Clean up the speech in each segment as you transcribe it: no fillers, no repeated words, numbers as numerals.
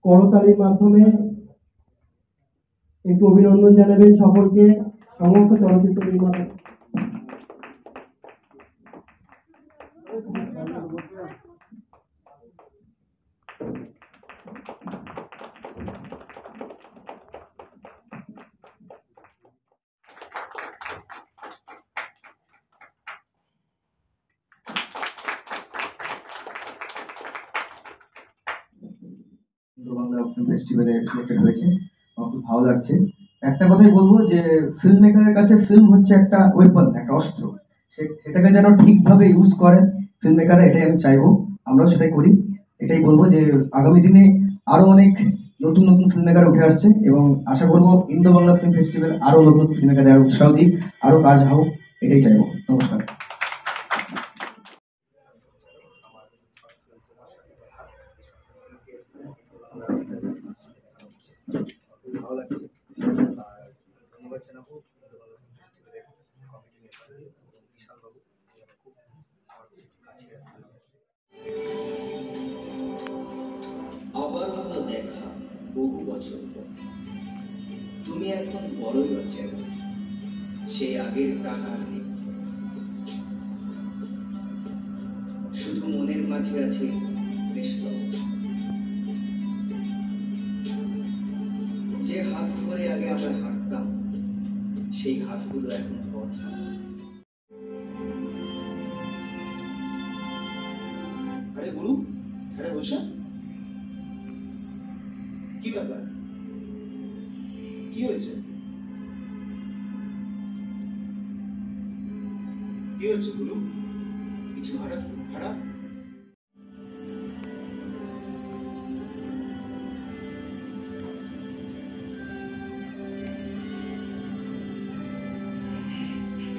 করতালির মাধ্যমে একটু অভিনন্দন জানাবেন সকলকে, সমস্ত চলচ্চিত্র নির্মাতা। বাংলা ফিল্ম ফেস্টিভ্যালে সিলেক্টেড হয়েছে, আমার খুব ভালো লাগছে। একটা কথাই বলবো যে ফিল্ম মেকারের কাছে ফিল্ম হচ্ছে একটা ওয়েপন, একটা অস্ত্র, সেটাকে যেন ঠিকভাবে ইউজ করেন ফিল্ম মেকাররা, এটাই আমি চাইবো, আমরাও সেটাই করি। এটাই বলবো যে আগামী দিনে আরো অনেক নতুন নতুন ফিল্ম মেকার উঠে আসছে এবং আশা করবো ইন্দো বাংলা ফিল্ম ফেস্টিভ্যাল আরো নতুন নতুন ফিল্ম মেকারদের আরো উৎসাহ দিক, আরো কাজ হোক, এটাই চাইবো। নমস্কার। ভালো লাগছে, আর ধন্যবাদ জানাবো বিশালবাবু, খুব কাছে। আবার হলো দেখা বহু বছর পর, তুমি এখন বড়ই অচেনা, সেই আগের টান আর নেই, শুধু মনের মাঝে আছে নিস্তব্ধতা। যে হাত ধরে আগে আমরা হাঁটতাম, সেই হাতগুলো এখন পথ হারা। আরে গুরু, আরে বসে কি ব্যাপার, কি হয়েছে? কি হয়েছে গুরু? কিছু খারাপ? খারাপ?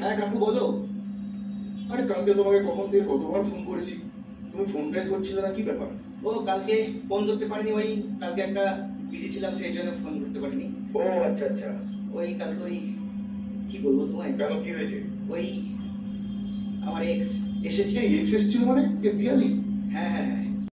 হ্যাঁ কাকু বলো। আরে কালকে তোমাকে কখন থেকে কতবার ফোন করেছি, তুমি ফোনটাই করছিলে না, কি ব্যাপার? ও কালকে ফোন করতে পারিনি, ওই কালকে একটা বিজি ছিলাম, সেই জন্য ফোন করতে পারিনি। ও আচ্ছা আচ্ছা। ওই কালকে ওই কি বলবো তোমায়। কেন, কি হয়েছে? ওই আমার এক্স এসেছে। এক্স এসেছিল মানে? কে, পিয়ালি? হ্যাঁ হ্যাঁ হ্যাঁ।